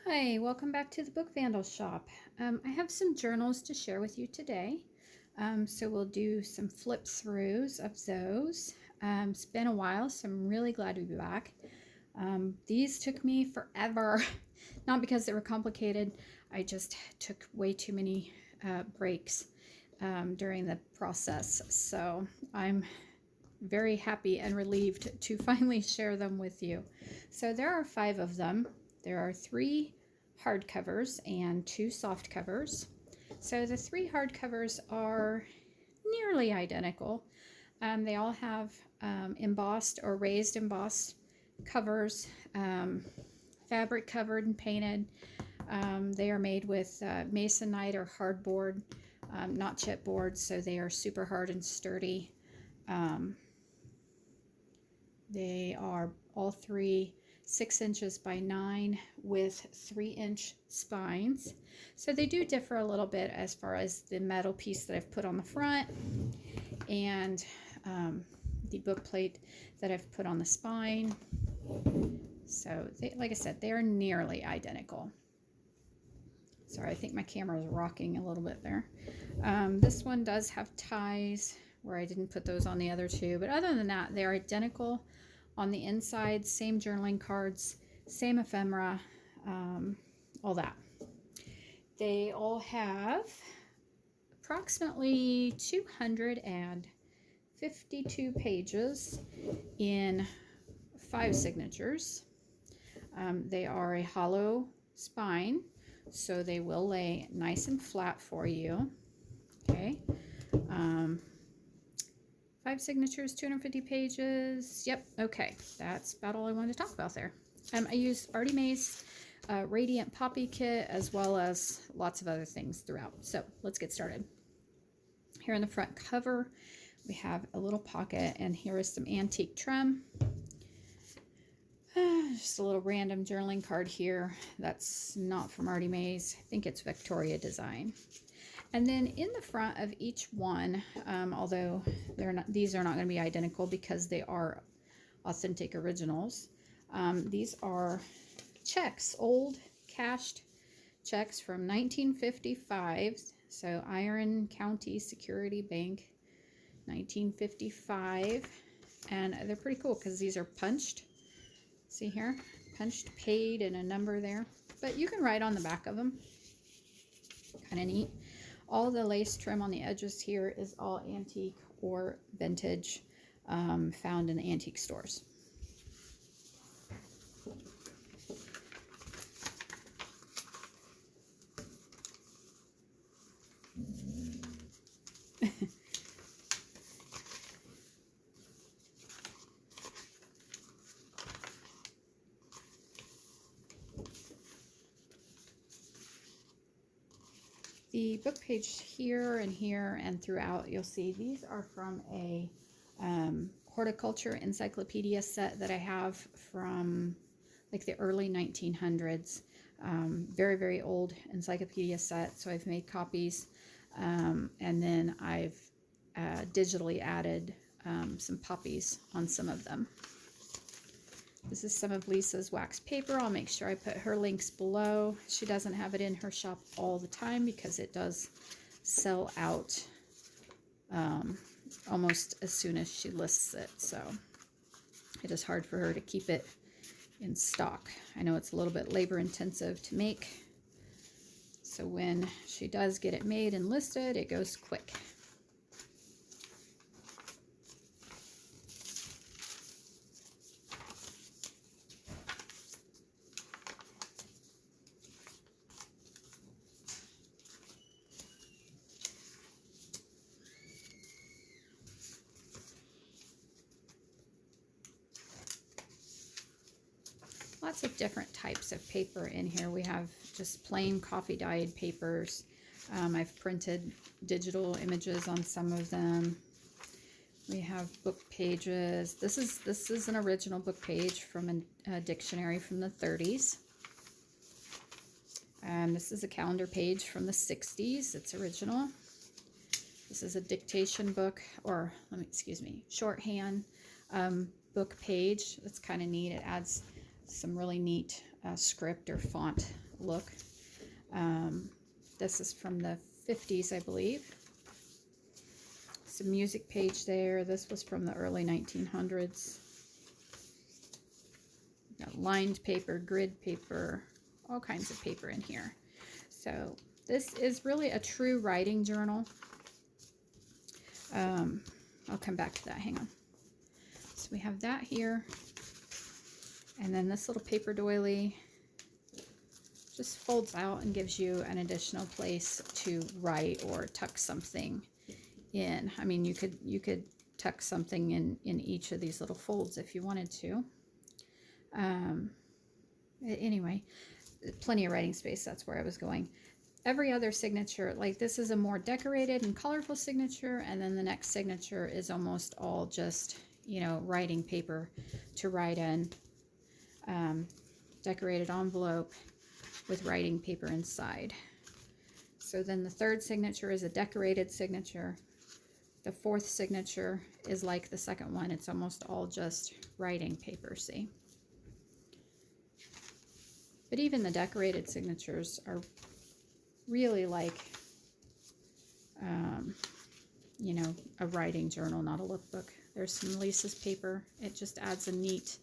Hi, welcome back to the Book Vandal Shop. I have some journals to share with you today. So we'll do some flip throughs of those. It's been a while, so I'm really glad to be back. These took me forever, not because they were complicated. I just took way too many breaks during the process. So I'm very happy and relieved to finally share them with you. So there are 5 of them. There are 3 hardcovers and 2 softcovers. So the 3 hardcovers are nearly identical. They all have embossed or raised embossed covers, fabric covered and painted. They are made with masonite or hardboard, not chipboard, so they are super hard and sturdy. They are all 3 6 inches by 9 with 3-inch spines. So they do differ a little bit as far as the metal piece that I've put on the front and the book plate that I've put on the spine. So they, like I said, they are nearly identical. Sorry, I think my camera is rocking a little bit there. This one does have ties where I didn't put those on the other 2, but other than that, they're identical on the inside, same journaling cards, same ephemera, all that. They all have approximately 252 pages in 5 signatures. They are a hollow spine, so they will lay nice and flat for you. Okay. 5 signatures, 250 pages. Yep, okay. That's about all I wanted to talk about there. I used Artymaze Radiant Poppy Kit as well as lots of other things throughout. So let's get started. Here in the front cover, we have a little pocket, and here is some antique trim. Just a little random journaling card here. That's not from Artymaze. I think it's Victoria design. And then in the front of each one, although these are not going to be identical because they are authentic originals, these are checks, old cashed checks from 1955. So Iron County Security Bank, 1955. And they're pretty cool because these are punched. See here? Punched, paid, and a number there. But you can write on the back of them. Kind of neat. All the lace trim on the edges here is all antique or vintage, found in the antique stores. The book page here and throughout, you'll see these are from a horticulture encyclopedia set that I have from like the early 1900s. Very, very old encyclopedia set. So I've made copies, and then I've digitally added some poppies on some of them. This is some of Lisa's wax paper. I'll make sure I put her links below. She doesn't have it in her shop all the time because it does sell out almost as soon as she lists it. So it is hard for her to keep it in stock. I know it's a little bit labor intensive to make. So when she does get it made and listed, it goes quick. Lots of different types of paper in here. We have just plain coffee dyed papers. I've printed digital images on some of them. We have book pages. This is an original book page from a dictionary from the 30s. This is a calendar page from the 60s. It's original. This is a dictation book, or shorthand book page. That's kind of neat. It adds some really neat script or font look. This is from the 50s, I believe. Some music page there. This was from the early 1900s. Got lined paper, grid paper, all kinds of paper in here. So this is really a true writing journal. I'll come back to that. Hang on. So we have that here. And then this little paper doily just folds out and gives you an additional place to write or tuck something in. I mean, you could tuck something in each of these little folds if you wanted to. Anyway, plenty of writing space. That's where I was going. Every other signature, like this is a more decorated and colorful signature, and then the next signature is almost all just, you know, writing paper to write in. Decorated envelope with writing paper inside. So then the third signature is a decorated signature. The fourth signature is like the second one. It's almost all just writing paper, see? But even the decorated signatures are really like, you know, a writing journal, not a lookbook. There's some Lisa's paper. It just adds a neat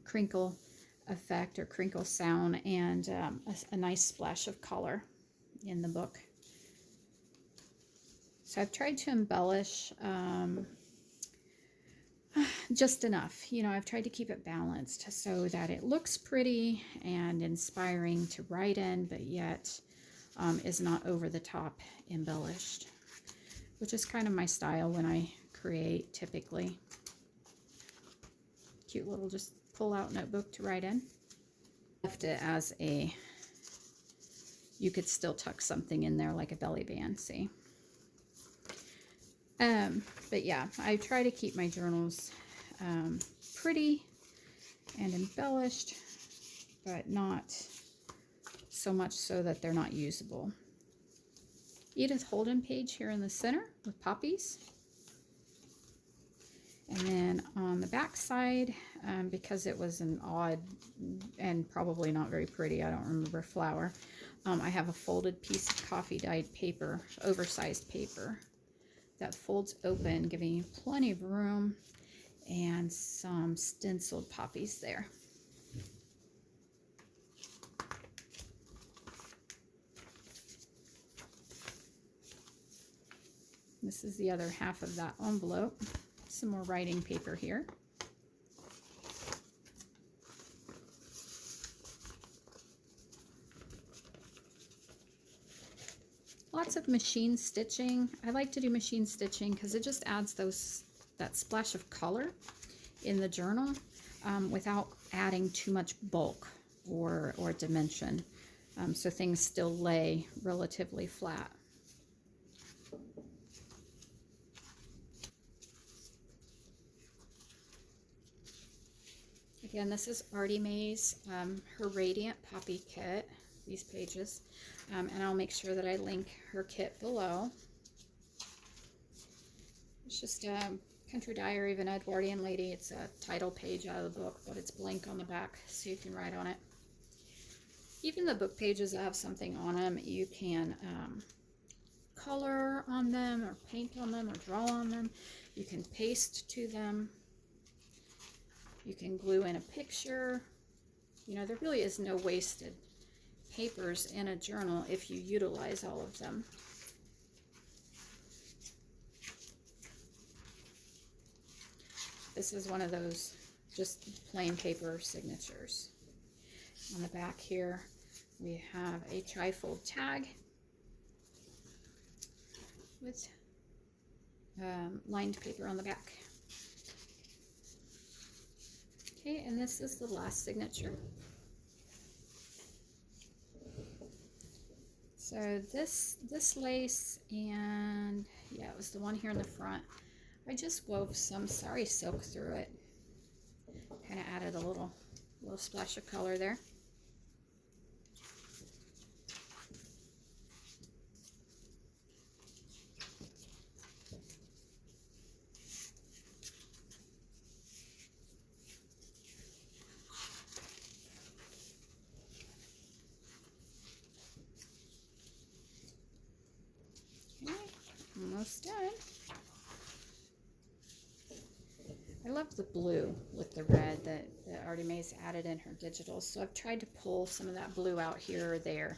crinkle effect or crinkle sound, and a nice splash of color in the book. So I've tried to embellish just enough. You know, I've tried to keep it balanced so that it looks pretty and inspiring to write in, but yet is not over the top embellished, which is kind of my style when I create typically. Cute little just pull out notebook to write in. Left it as a, you could still tuck something in there like a belly band, see? But yeah, I try to keep my journals pretty and embellished, but not so much so that they're not usable. Edith Holden page here in the center with poppies. And then on the back side, because it was an odd and probably not very pretty, I don't remember, flower, I have a folded piece of coffee dyed paper, oversized paper, that folds open, giving you plenty of room, and some stenciled poppies there. This is the other half of that envelope. Some more writing paper here. Lots of machine stitching. I like to do machine stitching because it just adds that splash of color in the journal without adding too much bulk or dimension. So things still lay relatively flat. Again, this is Artymaze, her Radiant Poppy Kit, these pages, and I'll make sure that I link her kit below. It's just a Country Diary of an Edwardian Lady. It's a title page out of the book, but it's blank on the back, so you can write on it. Even the book pages that have something on them, you can color on them, or paint on them, or draw on them. You can paste to them. You can glue in a picture. You know, there really is no wasted papers in a journal if you utilize all of them. This is one of those just plain paper signatures. On the back here, we have a trifold tag with lined paper on the back. Okay, and this is the last signature. So this lace, and yeah, it was the one here in the front. I just wove some sari silk through it. Kind of added a little splash of color there. almost done. I love the blue with the red that Artymaze added in her digitals. So I've tried to pull some of that blue out here or there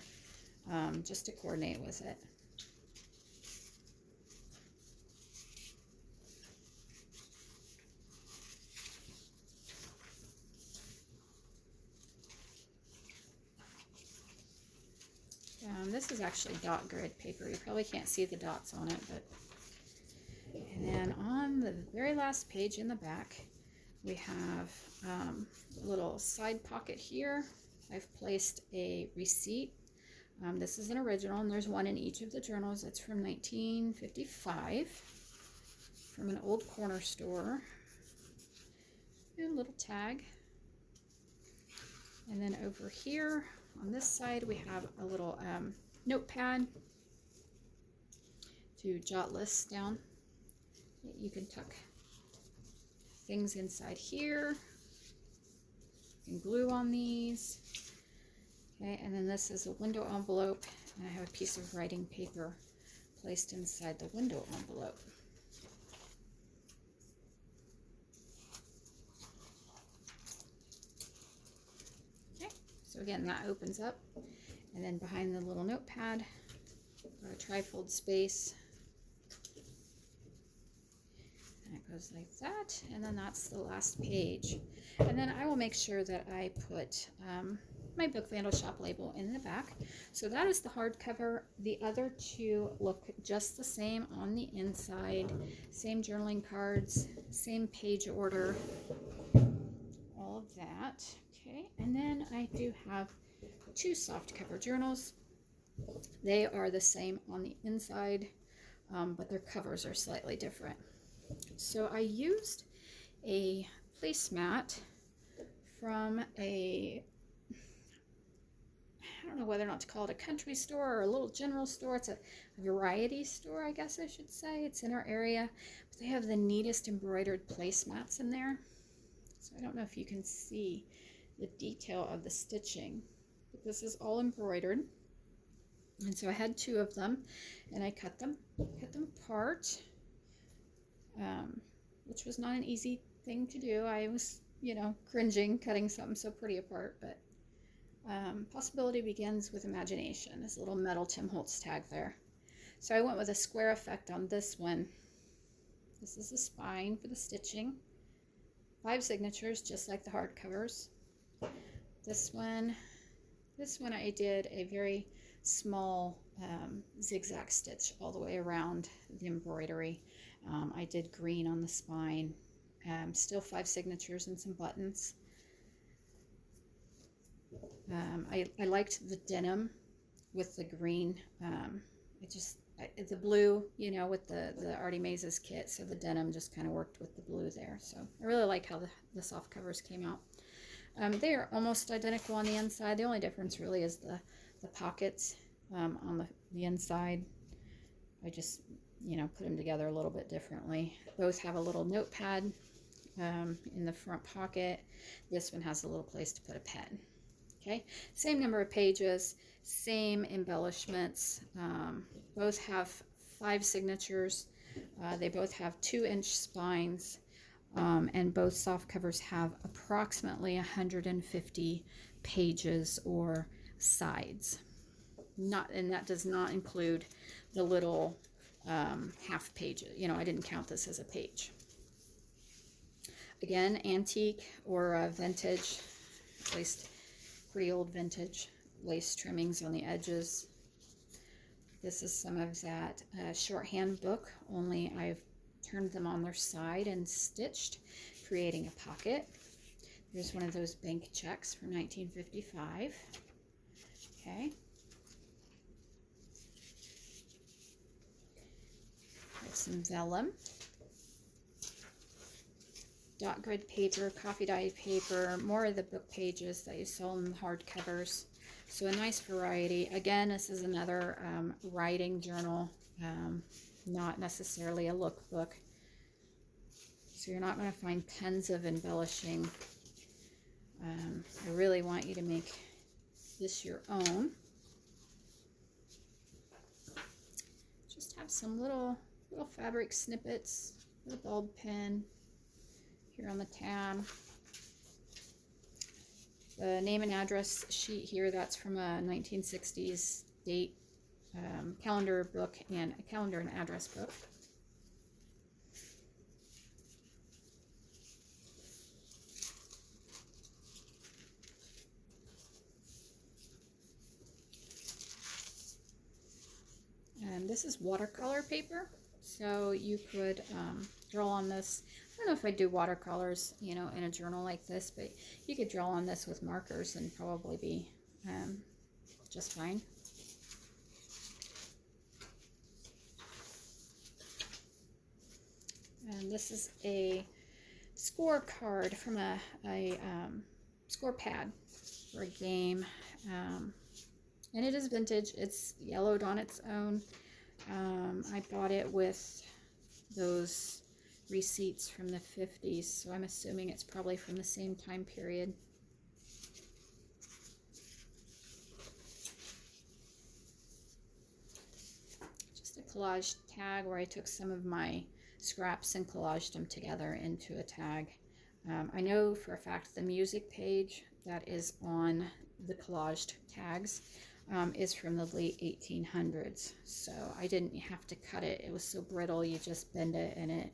just to coordinate with it. This is actually dot grid paper. You probably can't see the dots on it, but. And then on the very last page in the back, we have a little side pocket here. I've placed a receipt. This is an original, and there's one in each of the journals. It's from 1955, from an old corner store. And a little tag. And then over here on this side, we have a little notepad to jot lists down. You can tuck things inside here. You can glue on these. Okay, and then this is a window envelope, and I have a piece of writing paper placed inside the window envelope. Okay, so again, that opens up, and then behind the little notepad, a trifold space. And it goes like that, and then that's the last page. And then I will make sure that I put my BookVandalShop label in the back. So that is the hardcover. The other two look just the same on the inside. Same journaling cards, same page order, all of that. Okay, and then I do have two softcover journals. They are the same on the inside, but their covers are slightly different. So I used a placemat from I don't know whether or not to call it a country store or a little general store. It's a variety store, I guess I should say. It's in our area, but they have the neatest embroidered placemats in there. So I don't know if you can see the detail of the stitching, but this is all embroidered. And so I had two of them, and I cut them apart, which was not an easy thing to do. I was, cringing cutting something so pretty apart, but possibility begins with imagination. This little metal Tim Holtz tag there. So I went with a square effect on this one. This is the spine for the stitching. 5 signatures, just like the hardcovers. This one I did a very small zigzag stitch all the way around the embroidery. I did green on the spine. Still 5 signatures and some buttons. I liked the denim with the green. The blue, with the Artymaze's kit, so the denim just kind of worked with the blue there. So I really like how the soft covers came out. They are almost identical on the inside. The only difference really is the pockets on the inside. I just, put them together a little bit differently. Both have a little notepad in the front pocket. This one has a little place to put a pen. Okay, same number of pages, same embellishments. Both have 5 signatures. They both have 2-inch spines, and both soft covers have approximately 150 pages or sides. And that does not include the little half pages. I didn't count this as a page. Again, antique or vintage, at least pretty old vintage lace trimmings on the edges. This is some of that shorthand book, only I've turned them on their side and stitched, creating a pocket. There's one of those bank checks from 1955. Okay. There's some vellum. Dot grid paper, coffee dyed paper, more of the book pages that you saw in the hardcovers. So a nice variety. Again, this is another writing journal, not necessarily a lookbook. So you're not going to find tons of embellishing. I really want you to make this your own. Just have some little little fabric snippets, with a bulb pin here on the tab. The name and address sheet here, that's from a 1960s date calendar book and a calendar and address book. And this is watercolor paper, so you could draw on this. I don't know if I do watercolors, you know, in a journal like this, but you could draw on this with markers and probably be just fine. And this is a scorecard from a score pad for a game. And it is vintage. It's yellowed on its own. I bought it with those receipts from the 50s, so I'm assuming it's probably from the same time period. Just a collage tag where I took some of my scraps and collaged them together into a tag. I know for a fact the music page that is on the collaged tags is from the late 1800s, so I didn't have to cut it. It was so brittle, you just bend it and it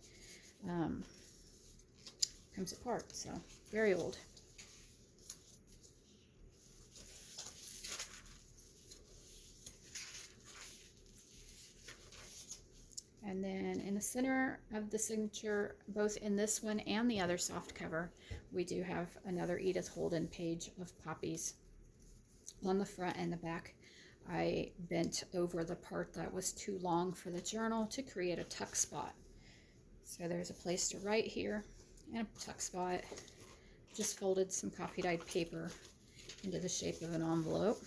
comes apart, so very old. And then in the center of the signature, both in this one and the other soft cover, we do have another Edith Holden page of Poppies. On the front and the back, I bent over the part that was too long for the journal to create a tuck spot. So there's a place to write here and a tuck spot. Just folded some coffee dyed paper into the shape of an envelope.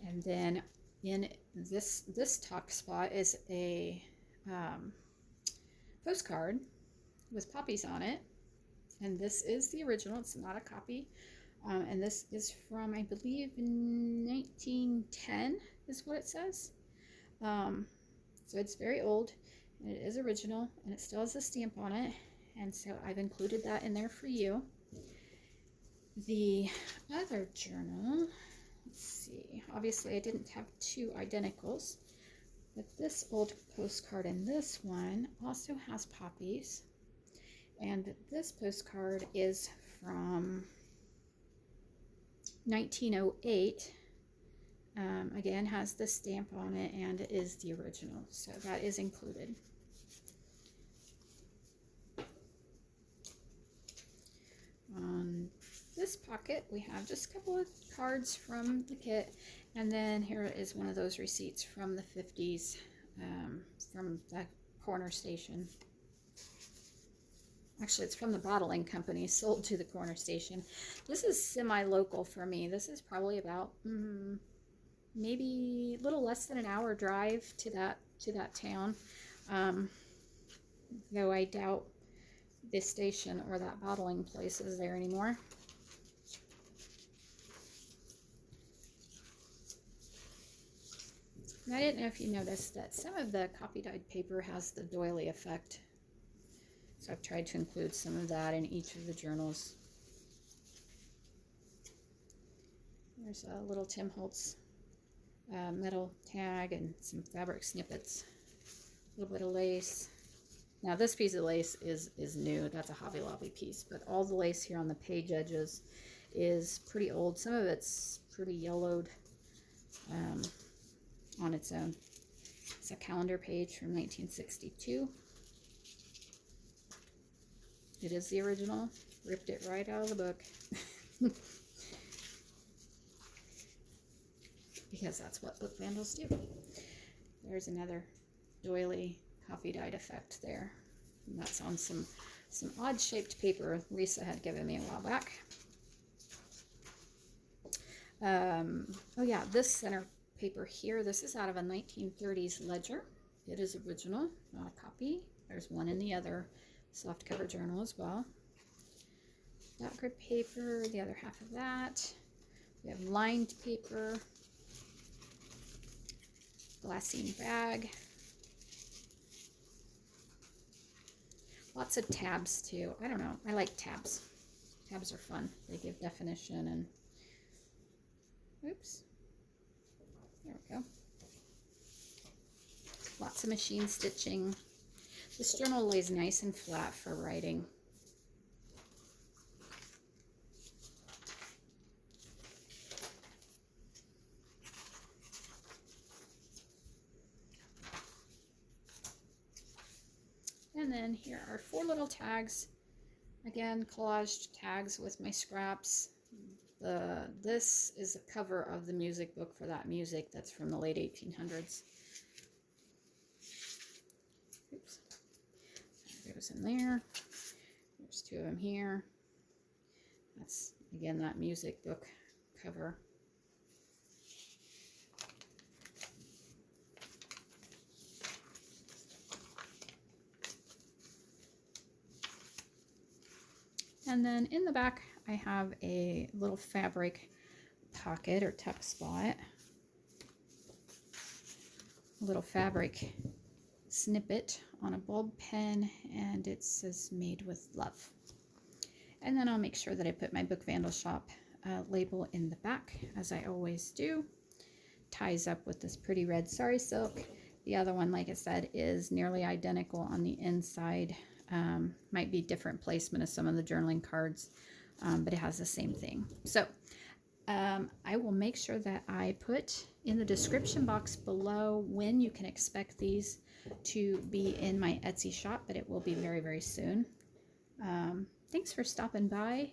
And then in this tuck spot is a postcard with poppies on it. And this is the original, it's not a copy. And this is from, I believe, 1910 is what it says. So it's very old, and it is original, and it still has a stamp on it. And so I've included that in there for you. The other journal, let's see, obviously I didn't have two identicals, but this old postcard and this one also has poppies. And this postcard is from 1908, again has the stamp on it and is the original, so that is included. On this pocket we have just a couple of cards from the kit, and then here is one of those receipts from the 50s from the corner station. Actually, it's from the bottling company, sold to the corner station. This is semi-local for me. This is probably about maybe a little less than an hour drive to that town. Though I doubt this station or that bottling place is there anymore. And I didn't know if you noticed that some of the coffee dyed paper has the doily effect. So I've tried to include some of that in each of the journals. There's a little Tim Holtz metal tag and some fabric snippets. A little bit of lace. Now this piece of lace is new. That's a Hobby Lobby piece, but all the lace here on the page edges is pretty old. Some of it's pretty yellowed on its own. It's a calendar page from 1962. It is the original. Ripped it right out of the book. Because that's what book vandals do. There's another doily coffee dyed effect there. And that's on some odd shaped paper Lisa had given me a while back. Oh yeah, this center paper here, this is out of a 1930s ledger. It is original, not a copy. There's one in the other softcover journal as well. Dot grid paper, the other half of that. We have lined paper, glassine bag, Lots of tabs too. I don't know. I like tabs. Tabs are fun. They give definition and oops. There we go. Lots of machine stitching. This journal lays nice and flat for writing. And then here are 4 little tags. Again, collaged tags with my scraps. This is a cover of the music book for that music that's from the late 1800s. Oops. There goes in there. There's 2 of them here. That's, again, that music book cover. And then in the back, I have a little fabric pocket or tuck spot. A little fabric snippet on a bulb pen, and it says made with love. And then I'll make sure that I put my BookVandalShop label in the back, as I always do. Ties up with this pretty red sari silk. The other one, like I said, is nearly identical on the inside. Might be different placement of some of the journaling cards, but it has the same thing. So I will make sure that I put in the description box below when you can expect these to be in my Etsy shop, but it will be very, very soon. Thanks for stopping by.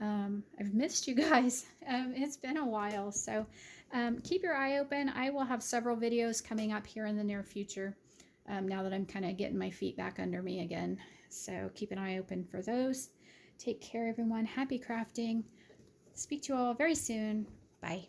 I've missed you guys. It's been a while, so keep your eye open. I will have several videos coming up here in the near future. Now that I'm kind of getting my feet back under me again. So keep an eye open for those. Take care, everyone. Happy crafting. Speak to you all very soon. Bye.